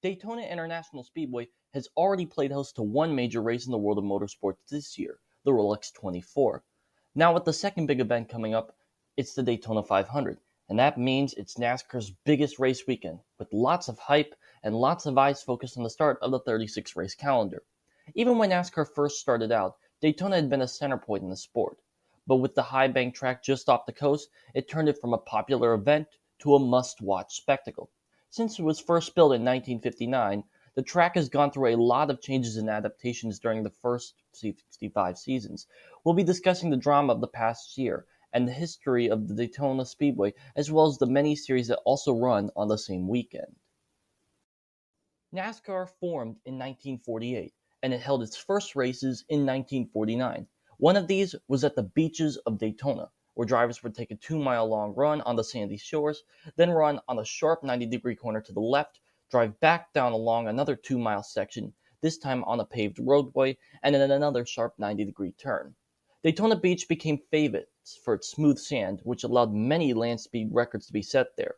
Daytona International Speedway has already played host to one major race in the world of motorsports this year, the Rolex 24. Now, with the second big event coming up, it's the Daytona 500, and that means it's NASCAR's biggest race weekend, with lots of hype and lots of eyes focused on the start of the 36 race calendar. Even when NASCAR first started out, Daytona had been a center point in the sport. But with the high bank track just off the coast, it turned it from a popular event to a must watch spectacle. Since it was first built in 1959, the track has gone through a lot of changes and adaptations during the first 65 seasons. We'll be discussing the drama of the past year and the history of the Daytona Speedway, as well as the many series that also run on the same weekend. NASCAR formed in 1948, and it held its first races in 1949. One of these was at the beaches of Daytona, where drivers would take a 2 mile long run on the sandy shores, then run on a sharp 90-degree corner to the left, drive back down along another 2 mile section, this time on a paved roadway, and then another sharp 90-degree turn. Daytona Beach became famous for its smooth sand, which allowed many land speed records to be set there.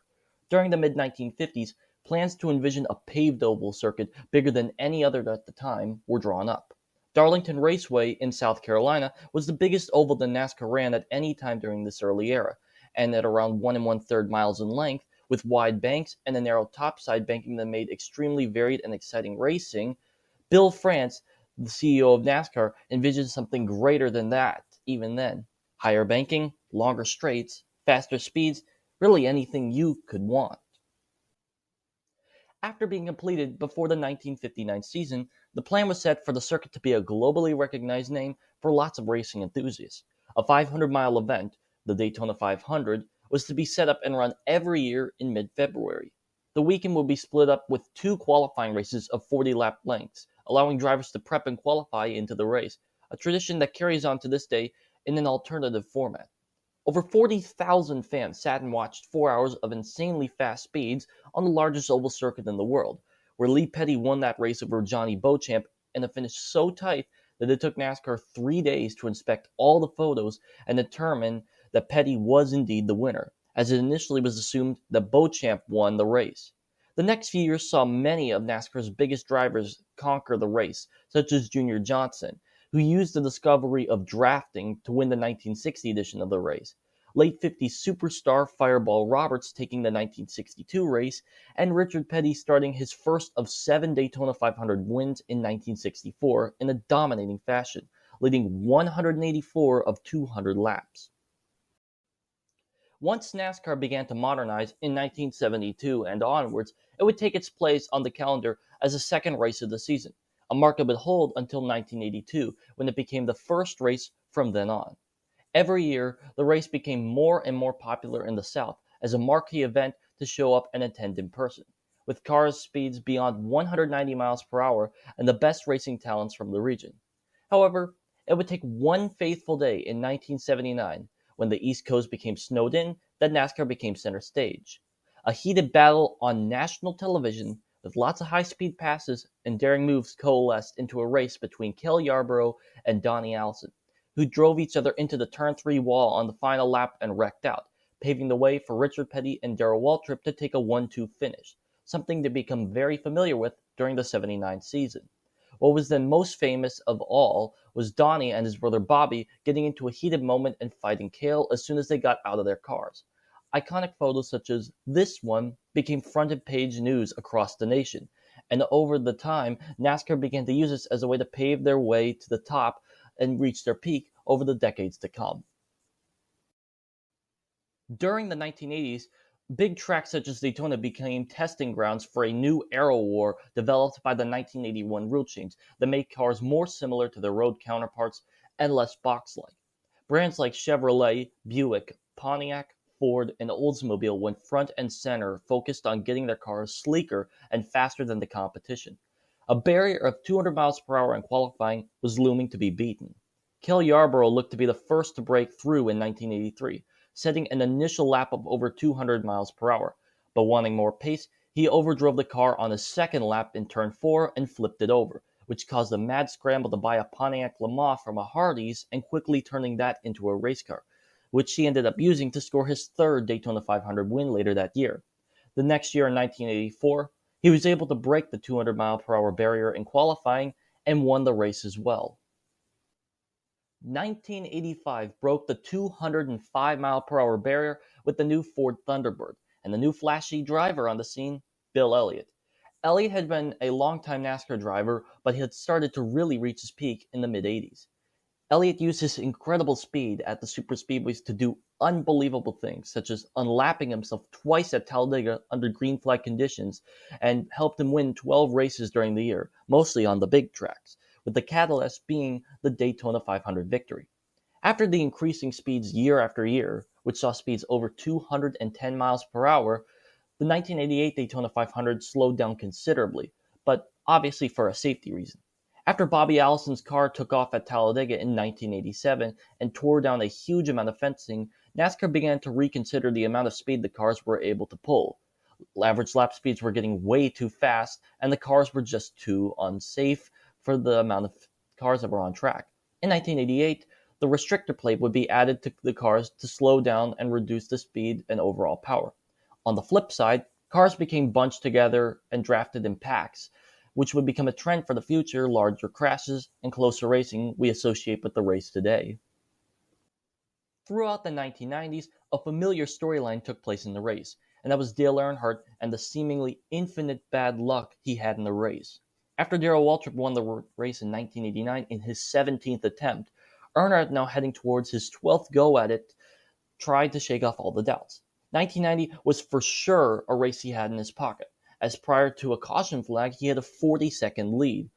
During the mid 1950s, plans to envision a paved oval circuit bigger than any other at the time were drawn up. Darlington Raceway in South Carolina was the biggest oval that NASCAR ran at any time during this early era, and at around 1 1/3 miles in length, with wide banks and a narrow topside banking that made extremely varied and exciting racing. Bill France, the CEO of NASCAR, envisioned something greater than that even then. Higher banking, longer straights, faster speeds, really anything you could want. After being completed before the 1959 season, the plan was set for the circuit to be a globally recognized name for lots of racing enthusiasts. A 500-mile event, the Daytona 500, was to be set up and run every year in mid-February. The weekend would be split up with two qualifying races of 40-lap lengths, allowing drivers to prep and qualify into the race, a tradition that carries on to this day in an alternative format. Over 40,000 fans sat and watched 4 hours of insanely fast speeds on the largest oval circuit in the world, where Lee Petty won that race over Johnny Beauchamp in a finish so tight that it took NASCAR 3 days to inspect all the photos and determine that Petty was indeed the winner, as it initially was assumed that Beauchamp won the race. The next few years saw many of NASCAR's biggest drivers conquer the race, such as Junior Johnson, who used the discovery of drafting to win the 1960 edition of the race. Late 50s superstar Fireball Roberts taking the 1962 race, and Richard Petty starting his first of 7 Daytona 500 wins in 1964 in a dominating fashion, leading 184 of 200 laps. Once NASCAR began to modernize in 1972 and onwards, it would take its place on the calendar as the second race of the season, a mark it would hold until 1982, when it became the first race from then on. Every year, the race became more and more popular in the South as a marquee event to show up and attend in person, with cars speeds beyond 190 miles per hour and the best racing talents from the region. However, it would take one faithful day in 1979, when the East Coast became snowed in, that NASCAR became center stage. A heated battle on national television with lots of high-speed passes and daring moves coalesced into a race between Cale Yarborough and Donnie Allison, who drove each other into the turn 3 wall on the final lap and wrecked out, paving the way for Richard Petty and Darrell Waltrip to take a 1-2 finish, something to become very familiar with during the 79 season. What was then most famous of all was Donnie and his brother Bobby getting into a heated moment and fighting Cale as soon as they got out of their cars. Iconic photos such as this one became front page news across the nation, and over the time, NASCAR began to use this as a way to pave their way to the top and reach their peak over the decades to come. During the 1980s, big tracks such as Daytona became testing grounds for a new aero war developed by the 1981 rule change that made cars more similar to their road counterparts and less box-like. Brands like Chevrolet, Buick, Pontiac, Ford, and Oldsmobile went front and center, focused on getting their cars sleeker and faster than the competition. A barrier of 200 miles per hour in qualifying was looming to be beaten. Cale Yarborough looked to be the first to break through in 1983, setting an initial lap of over 200 miles per hour, but wanting more pace, he overdrove the car on his second lap in turn 4 and flipped it over, which caused a mad scramble to buy a Pontiac Le Mans from a Hardee's and quickly turning that into a race car, which he ended up using to score his third Daytona 500 win later that year. The next year in 1984, He was able to break the 200 mile per hour barrier in qualifying and won the race as well. 1985 broke the 205 mile per hour barrier with the new Ford Thunderbird and the new flashy driver on the scene, Bill Elliott. Elliott had been a longtime NASCAR driver, but he had started to really reach his peak in the mid 80s. Elliott used his incredible speed at the superspeedways to do unbelievable things, such as unlapping himself twice at Talladega under green flag conditions, and helped him win 12 races during the year, mostly on the big tracks, with the catalyst being the Daytona 500 victory. After the increasing speeds year after year, which saw speeds over 210 miles per hour, the 1988 Daytona 500 slowed down considerably, but obviously for a safety reason. After Bobby Allison's car took off at Talladega in 1987 and tore down a huge amount of fencing, NASCAR began to reconsider the amount of speed the cars were able to pull. Average lap speeds were getting way too fast, and the cars were just too unsafe for the amount of cars that were on track. In 1988, the restrictor plate would be added to the cars to slow down and reduce the speed and overall power. On the flip side, cars became bunched together and drafted in packs, which would become a trend for the future larger crashes and closer racing we associate with the race today. Throughout the 1990s, a familiar storyline took place in the race, and that was Dale Earnhardt and the seemingly infinite bad luck he had in the race. After Darrell Waltrip won the race in 1989 in his 17th attempt, Earnhardt, now heading towards his 12th go at it, tried to shake off all the doubts. 1990 was for sure a race he had in his pocket, as prior to a caution flag he had a 40-second lead.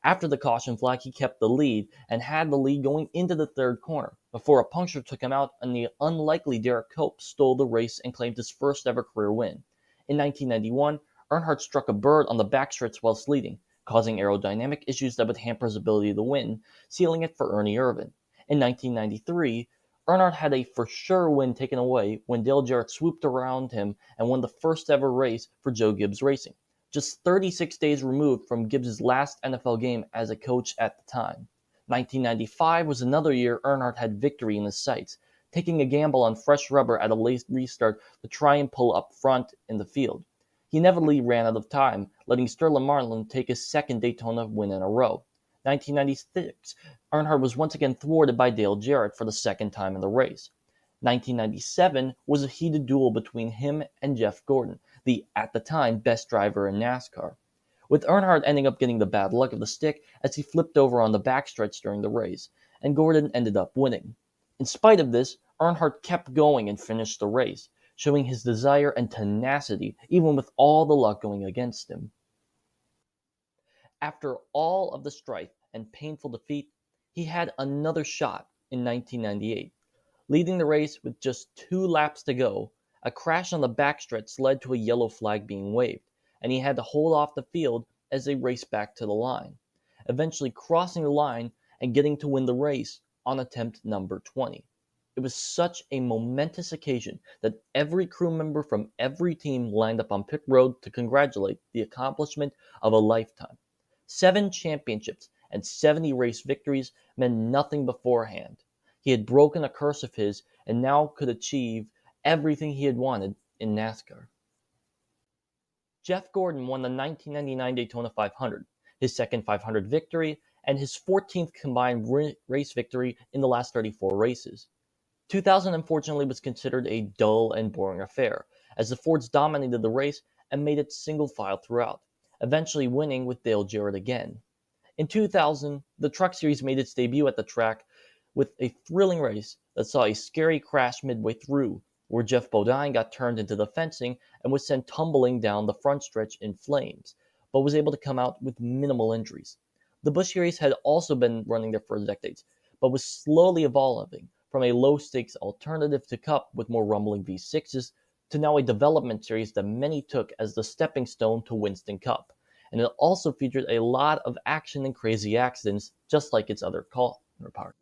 After the caution flag he kept the lead and had the lead going into the third corner, before a puncture took him out and the unlikely Derek Cope stole the race and claimed his first ever career win. In 1991, Earnhardt struck a bird on the backstretch whilst leading, causing aerodynamic issues that would hamper his ability to win, sealing it for Ernie Irvan. In 1993, Earnhardt had a for sure win taken away when Dale Jarrett swooped around him and won the first ever race for Joe Gibbs Racing, just 36 days removed from Gibbs' last NFL game as a coach at the time. 1995 was another year Earnhardt had victory in his sights, taking a gamble on fresh rubber at a late restart to try and pull up front in the field. He inevitably ran out of time, letting Sterling Marlin take his second Daytona win in a row. 1996, Earnhardt was once again thwarted by Dale Jarrett for the second time in the race. 1997 was a heated duel between him and Jeff Gordon, the, at the time, best driver in NASCAR, with Earnhardt ending up getting the bad luck of the stick as he flipped over on the backstretch during the race, and Gordon ended up winning. In spite of this, Earnhardt kept going and finished the race, showing his desire and tenacity even with all the luck going against him. After all of the strife and painful defeat, he had another shot in 1998. Leading the race with just 2 laps to go, a crash on the backstretch led to a yellow flag being waved, and he had to hold off the field as they raced back to the line, eventually crossing the line and getting to win the race on attempt number 20. It was such a momentous occasion that every crew member from every team lined up on pit road to congratulate the accomplishment of a lifetime. 7 championships and 70 race victories meant nothing beforehand. He had broken a curse of his and now could achieve everything he had wanted in NASCAR. Jeff Gordon won the 1999 Daytona 500, his second 500 victory, and his 14th combined race victory in the last 34 races. 2000 unfortunately was considered a dull and boring affair, as the Fords dominated the race and made it single file throughout, eventually winning with Dale Jarrett again. In 2000, the Truck Series made its debut at the track with a thrilling race that saw a scary crash midway through, where Jeff Bodine got turned into the fencing and was sent tumbling down the front stretch in flames, but was able to come out with minimal injuries. The Busch Series had also been running there for decades, but was slowly evolving from a low-stakes alternative to Cup with more rumbling V6s to now a development series that many took as the stepping stone to Winston Cup, and it also featured a lot of action and crazy accidents, just like its other counterpart.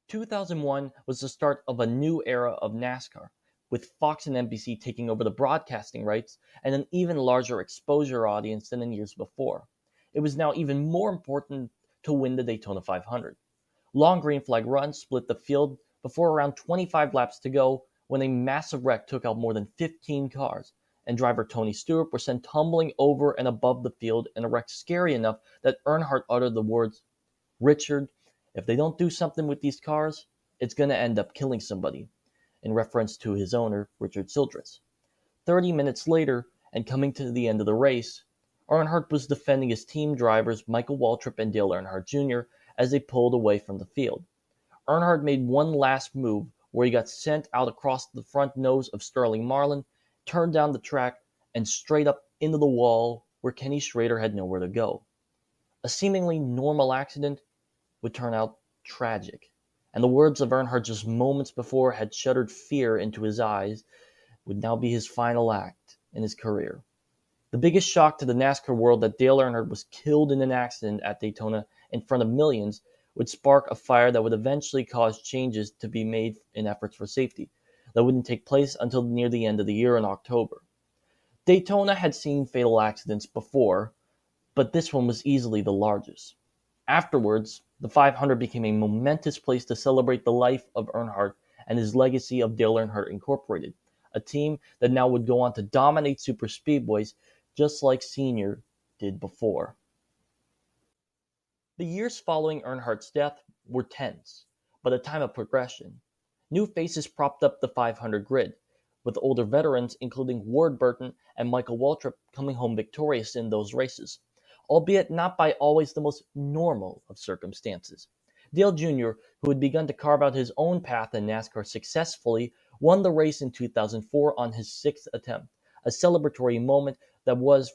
2001 was the start of a new era of NASCAR, with Fox and NBC taking over the broadcasting rights and an even larger exposure audience than in years before. It was now even more important to win the Daytona 500. Long green flag runs split the field before around 25 laps to go when a massive wreck took out more than 15 cars, and driver Tony Stewart were sent tumbling over and above the field in a wreck scary enough that Earnhardt uttered the words, "Richard, if they don't do something with these cars, it's going to end up killing somebody," in reference to his owner, Richard Childress. 30 minutes later, and coming to the end of the race, Earnhardt was defending his team drivers Michael Waltrip and Dale Earnhardt Jr. as they pulled away from the field. Earnhardt made one last move where he got sent out across the front nose of Sterling Marlin, turned down the track, and straight up into the wall where Kenny Schrader had nowhere to go. A seemingly normal accident would turn out tragic, and the words of Earnhardt just moments before had shuddered fear into his eyes would now be his final act in his career. The biggest shock to the NASCAR world that Dale Earnhardt was killed in an accident at Daytona in front of millions would spark a fire that would eventually cause changes to be made in efforts for safety that wouldn't take place until near the end of the year in October. Daytona had seen fatal accidents before, but this one was easily the largest. Afterwards, the 500 became a momentous place to celebrate the life of Earnhardt and his legacy of Dale Earnhardt Incorporated, a team that now would go on to dominate super speedways just like Senior did before. The years following Earnhardt's death were tense, but a time of progression. New faces propped up the 500 grid, with older veterans including Ward Burton and Michael Waltrip coming home victorious in those races, albeit not by always the most normal of circumstances. Dale Jr., who had begun to carve out his own path in NASCAR successfully, won the race in 2004 on his sixth attempt, a celebratory moment that was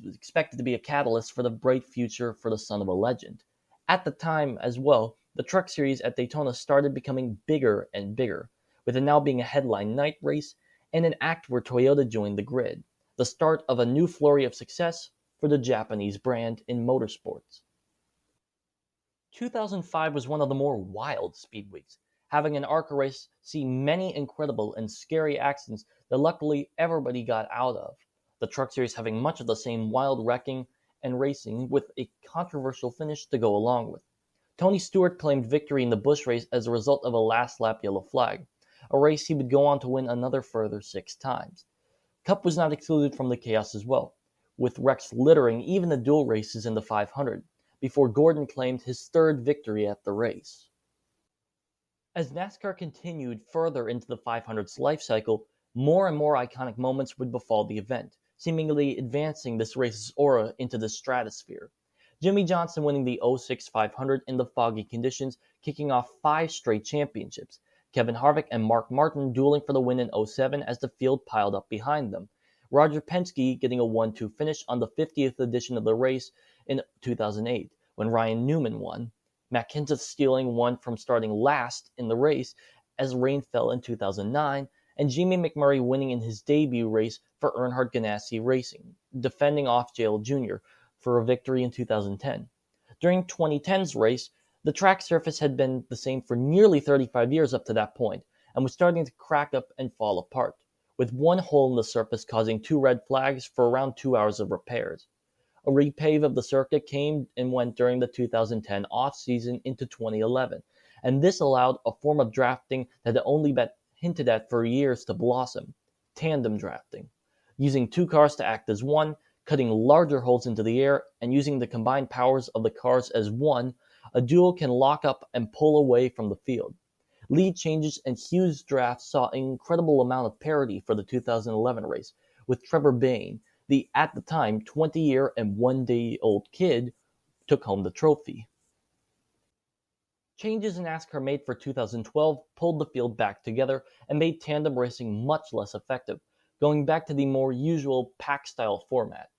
expected to be a catalyst for the bright future for the son of a legend. At the time, as well, the Truck Series at Daytona started becoming bigger and bigger, with it now being a headline night race and an act where Toyota joined the grid, the start of a new flurry of success for the Japanese brand in motorsports. 2005 was one of the more wild speedweeks, having an ARCA race see many incredible and scary accidents that luckily everybody got out of. The Truck Series having much of the same wild wrecking and racing with a controversial finish to go along with. Tony Stewart claimed victory in the Busch race as a result of a last lap yellow flag, a race he would go on to win another further 6 times. Cup was not excluded from the chaos as well, with wrecks littering even the dual races in the 500, before Gordon claimed his third victory at the race. As NASCAR continued further into the 500's life cycle, more and more iconic moments would befall the event, seemingly advancing this race's aura into the stratosphere. Jimmy Johnson winning the '06 500 in the foggy conditions, kicking off 5 straight championships. Kevin Harvick and Mark Martin dueling for the win in '07 as the field piled up behind them. Roger Penske getting a 1-2 finish on the 50th edition of the race in 2008, when Ryan Newman won. Matt Kenseth stealing one from starting last in the race as rain fell in 2009, and Jimmy McMurray winning in his debut race for Earnhardt Ganassi Racing, defending off Dale Jr. for a victory in 2010. During 2010's race, the track surface had been the same for nearly 35 years up to that point, and was starting to crack up and fall apart, with one hole in the surface causing 2 red flags for around 2 hours of repairs. A repave of the circuit came and went during the 2010 off-season into 2011, and this allowed a form of drafting that had only been hinted at for years to blossom: tandem drafting. Using 2 cars to act as one, cutting larger holes into the air, and using the combined powers of the cars as one, a duo can lock up and pull away from the field. Lead changes and huge drafts saw an incredible amount of parity for the 2011 race, with Trevor Bayne, the at the time 20-year and 1-day-old kid, took home the trophy. Changes NASCAR made for 2012 pulled the field back together and made tandem racing much less effective, going back to the more usual pack-style format.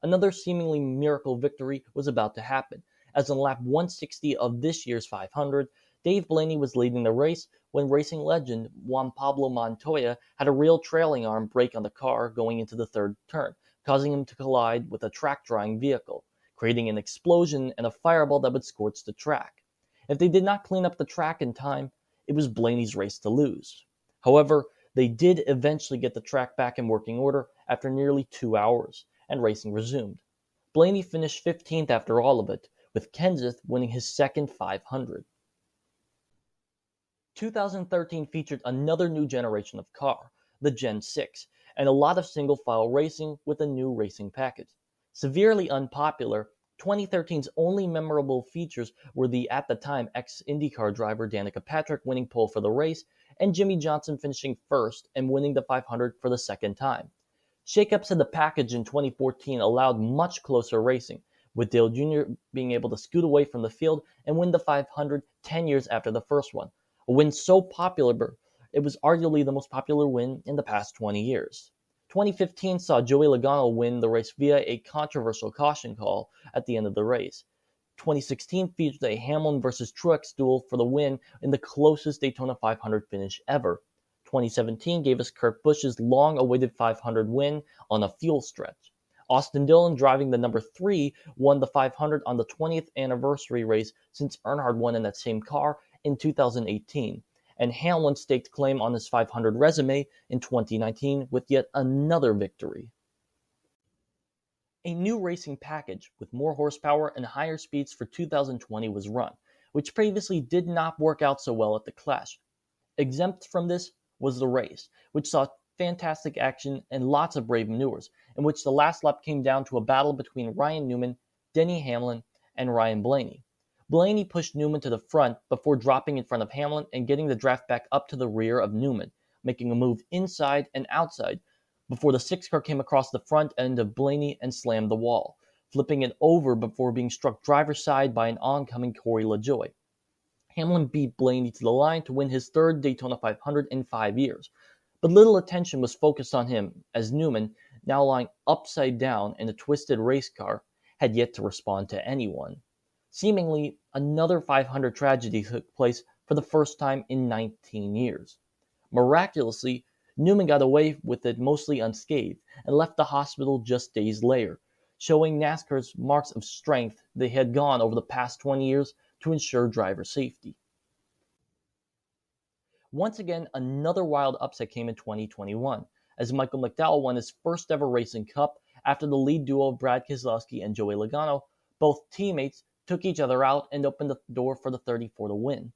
Another seemingly miracle victory was about to happen, as on lap 160 of this year's 500, Dave Blaney was leading the race when racing legend Juan Pablo Montoya had a real trailing arm break on the car going into the third turn, causing him to collide with a track-drying vehicle, creating an explosion and a fireball that would scorch the track. If they did not clean up the track in time, it was Blaney's race to lose. However, they did eventually get the track back in working order after nearly 2 hours, and racing resumed. Blaney finished 15th after all of it, with Kenseth winning his second 500. 2013 featured another new generation of car, the Gen 6, and a lot of single-file racing with a new racing package. Severely unpopular, 2013's only memorable features were the at the time ex-IndyCar driver Danica Patrick winning pole for the race and Jimmy Johnson finishing first and winning the 500 for the second time. Shakeups in the package in 2014 allowed much closer racing, with Dale Jr. being able to scoot away from the field and win the 500 10 years after the first one. A win so popular, it was arguably the most popular win in the past 20 years. 2015 saw Joey Logano win the race via a controversial caution call at the end of the race. 2016 featured a Hamlin versus Truex duel for the win in the closest Daytona 500 finish ever. 2017 gave us Kurt Busch's long-awaited 500 win on a fuel stretch. Austin Dillon, driving the number 3, won the 500 on the 20th anniversary race since Earnhardt won in that same car in 2018. And Hamlin staked claim on his 500 resume in 2019 with yet another victory. A new racing package with more horsepower and higher speeds for 2020 was run, which previously did not work out so well at the Clash. Exempt from this was the race, which saw fantastic action and lots of brave maneuvers, in which the last lap came down to a battle between Ryan Newman, Denny Hamlin, and Ryan Blaney. Blaney pushed Newman to the front before dropping in front of Hamlin and getting the draft back up to the rear of Newman, making a move inside and outside before the 6 car came across the front end of Blaney and slammed the wall, flipping it over before being struck driver's side by an oncoming Corey LaJoie. Hamlin beat Blaney to the line to win his third Daytona 500 in 5 years, but little attention was focused on him as Newman, now lying upside down in a twisted race car, had yet to respond to anyone. Seemingly, another 500 tragedy took place for the first time in 19 years. Miraculously, Newman got away with it mostly unscathed and left the hospital just days later, showing NASCAR's marks of strength they had gone over the past 20 years to ensure driver safety. Once again, another wild upset came in 2021, as Michael McDowell won his first ever racing cup after the lead duo of Brad Keselowski and Joey Logano, both teammates, took each other out and opened the door for the 34 to win.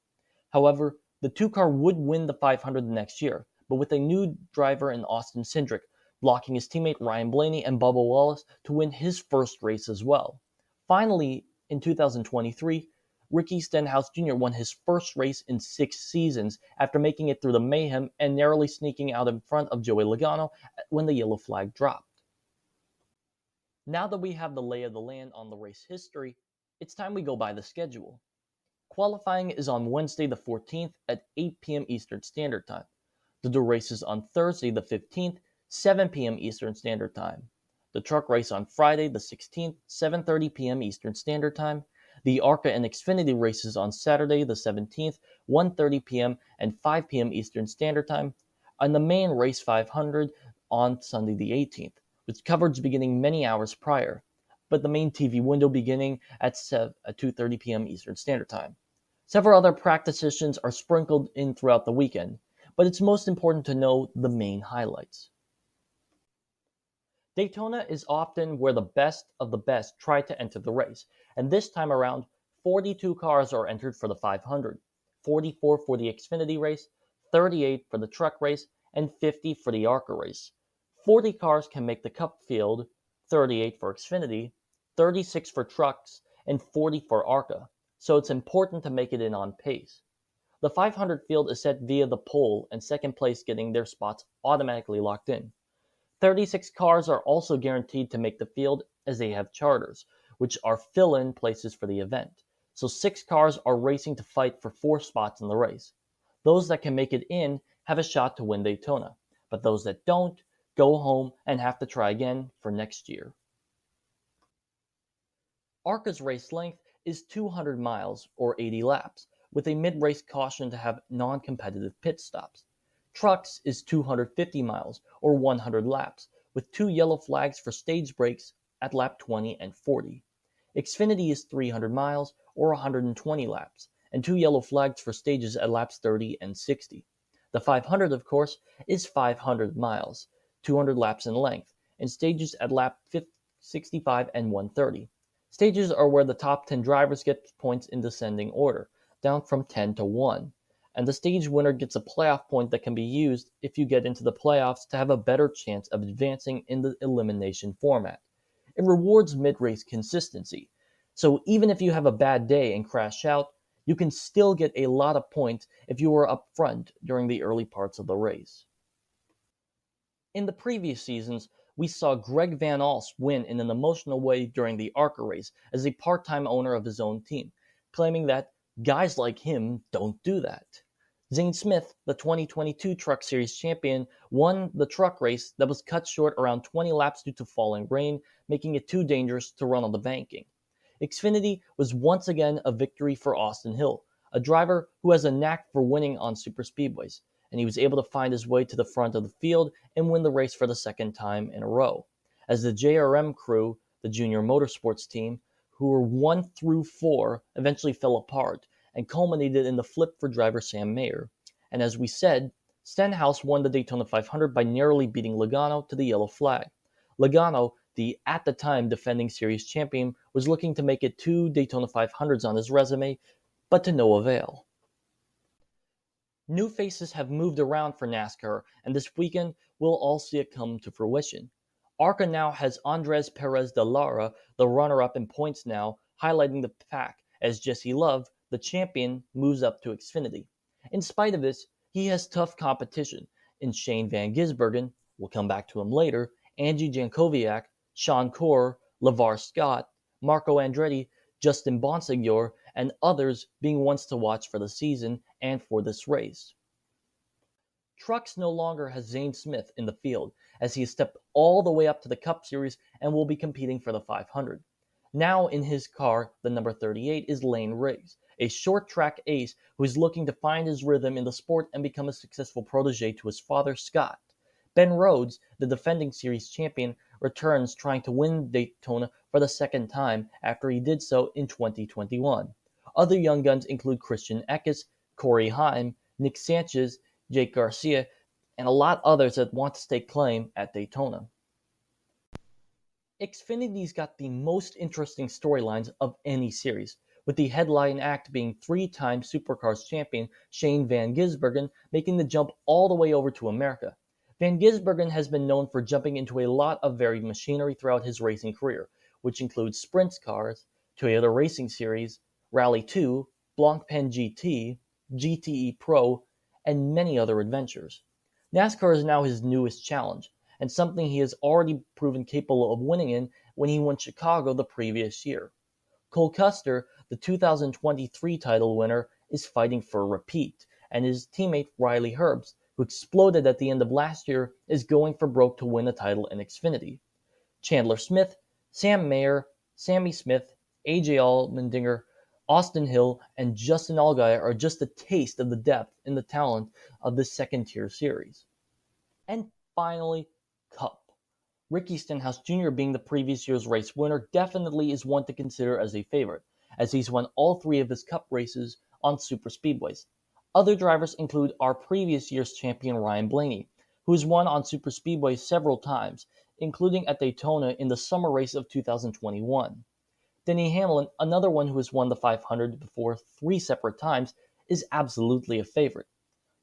However, the 2-car would win the 500 the next year, but with a new driver in Austin Cindric, blocking his teammate Ryan Blaney and Bubba Wallace to win his first race as well. Finally, in 2023, Ricky Stenhouse Jr. won his first race in 6 seasons after making it through the mayhem and narrowly sneaking out in front of Joey Logano when the yellow flag dropped. Now that we have the lay of the land on the race history, it's time we go by the schedule. Qualifying is on Wednesday the 14th at 8 p.m. Eastern Standard Time. The dual race is on Thursday the 15th, 7 p.m. Eastern Standard Time. The truck race on Friday the 16th, 7:30 p.m. Eastern Standard Time. The ARCA and Xfinity races on Saturday the 17th, 1:30 p.m. and 5 p.m. Eastern Standard Time. And the main race 500 on Sunday the 18th, with coverage beginning many hours prior, but the main TV window beginning at 2:30 p.m. Eastern Standard Time. Several other practice sessions are sprinkled in throughout the weekend, but it's most important to know the main highlights. Daytona is often where the best of the best try to enter the race, and this time around, 42 cars are entered for the 500, 44 for the Xfinity race, 38 for the truck race, and 50 for the ARCA race. 40 cars can make the Cup field, 38 for Xfinity, 36 for trucks, and 40 for ARCA, so it's important to make it in on pace. The 500 field is set via the pole, and second place getting their spots automatically locked in. 36 cars are also guaranteed to make the field as they have charters, which are fill-in places for the event. So 6 cars are racing to fight for 4 spots in the race. Those that can make it in have a shot to win Daytona, but those that don't go home and have to try again for next year. ARCA's race length is 200 miles or 80 laps, with a mid-race caution to have non-competitive pit stops. Trucks is 250 miles or 100 laps, with 2 yellow flags for stage breaks at lap 20 and 40. Xfinity is 300 miles or 120 laps, and 2 yellow flags for stages at laps 30 and 60. The 500, of course, is 500 miles, 200 laps in length, and stages at lap 65 and 130. Stages are where the top 10 drivers get points in descending order, down from 10 to 1, and the stage winner gets a playoff point that can be used if you get into the playoffs to have a better chance of advancing in the elimination format. It rewards mid-race consistency, so even if you have a bad day and crash out, you can still get a lot of points if you were up front during the early parts of the race. In the previous seasons, we saw Greg Van Alst win in an emotional way during the ARCA race as a part-time owner of his own team, claiming that guys like him don't do that. Zane Smith, the 2022 Truck Series champion, won the truck race that was cut short around 20 laps due to falling rain, making it too dangerous to run on the banking. Xfinity was once again a victory for Austin Hill, a driver who has a knack for winning on superspeedways, and he was able to find his way to the front of the field and win the race for the second time in a row. As the JRM crew, the junior motorsports team, who were 1 through 4, eventually fell apart and culminated in the flip for driver Sam Mayer. And as we said, Stenhouse won the Daytona 500 by narrowly beating Logano to the yellow flag. Logano, the at the time defending series champion, was looking to make it 2 Daytona 500s on his resume, but to no avail. New faces have moved around for NASCAR, and this weekend we'll all see it come to fruition. ARCA now has Andres Perez de Lara, the runner-up in points now, highlighting the pack, as Jesse Love, the champion, moves up to Xfinity. In spite of this, he has tough competition in Shane Van Gisbergen, we'll come back to him later, Angie Jankowiak, Sean Corr, LeVar Scott, Marco Andretti, Justin Bonsignor, and others being ones to watch for the season and for this race. Trucks no longer has Zane Smith in the field, as he has stepped all the way up to the Cup Series and will be competing for the 500. Now in his car, the number 38, is Lane Riggs, a short track ace who is looking to find his rhythm in the sport and become a successful protege to his father, Scott. Ben Rhodes, the defending series champion, returns trying to win Daytona for the second time after he did so in 2021. Other young guns include Christian Eckes, Corey Heim, Nick Sanchez, Jake Garcia, and a lot others that want to stake claim at Daytona. Xfinity's got the most interesting storylines of any series, with the headline act being 3-time Supercars champion Shane Van Gisbergen making the jump all the way over to America. Van Gisbergen has been known for jumping into a lot of varied machinery throughout his racing career, which includes sprint cars, Toyota Racing Series, Rally 2, Blancpain GT, GTE Pro, and many other adventures. NASCAR is now his newest challenge, and something he has already proven capable of winning in when he won Chicago the previous year. Cole Custer, the 2023 title winner, is fighting for a repeat, and his teammate Riley Herbst, who exploded at the end of last year, is going for broke to win the title in Xfinity. Chandler Smith, Sam Mayer, Sammy Smith, AJ Allmendinger, Austin Hill, and Justin Allgaier are just a taste of the depth and the talent of this second-tier series. And finally, Cup. Ricky Stenhouse Jr. being the previous year's race winner definitely is one to consider as a favorite, as he's won all 3 of his Cup races on superspeedways. Other drivers include our previous year's champion Ryan Blaney, who has won on superspeedways several times, including at Daytona in the summer race of 2021. Denny Hamlin, another one who has won the 500 before 3 separate times, is absolutely a favorite.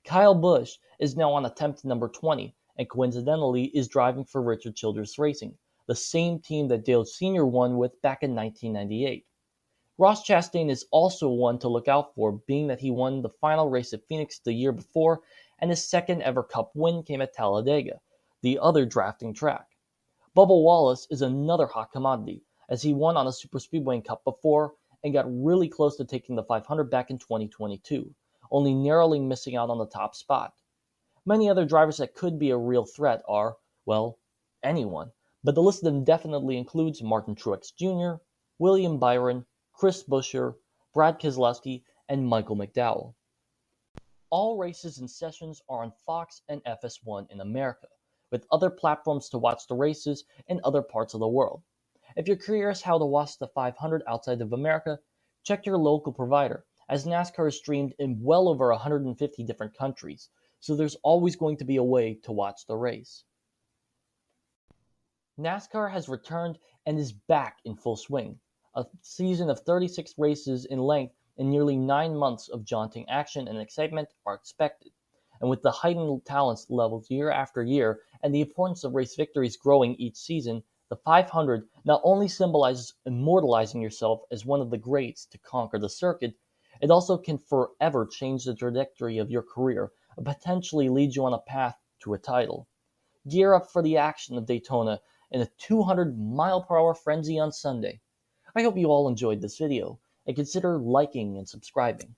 Kyle Busch is now on attempt number 20, and coincidentally is driving for Richard Childress Racing, the same team that Dale Sr. won with back in 1998. Ross Chastain is also one to look out for, being that he won the final race at Phoenix the year before, and his second ever Cup win came at Talladega, the other drafting track. Bubba Wallace is another hot commodity, as he won on a Superspeedway Cup before and got really close to taking the 500 back in 2022, only narrowly missing out on the top spot. Many other drivers that could be a real threat are, well, anyone, but the list of them definitely includes Martin Truex Jr., William Byron, Chris Buescher, Brad Keselowski, and Michael McDowell. All races and sessions are on Fox and FS1 in America, with other platforms to watch the races in other parts of the world. If you're curious how to watch the 500 outside of America, check your local provider, as NASCAR is streamed in well over 150 different countries, so there's always going to be a way to watch the race. NASCAR has returned and is back in full swing. A season of 36 races in length and nearly 9 months of jaunting action and excitement are expected. And with the heightened talent levels year after year and the importance of race victories growing each season, the 500 not only symbolizes immortalizing yourself as one of the greats to conquer the circuit, it also can forever change the trajectory of your career and potentially lead you on a path to a title. Gear up for the action of Daytona in a 200-mile-per-hour frenzy on Sunday. I hope you all enjoyed this video, and consider liking and subscribing.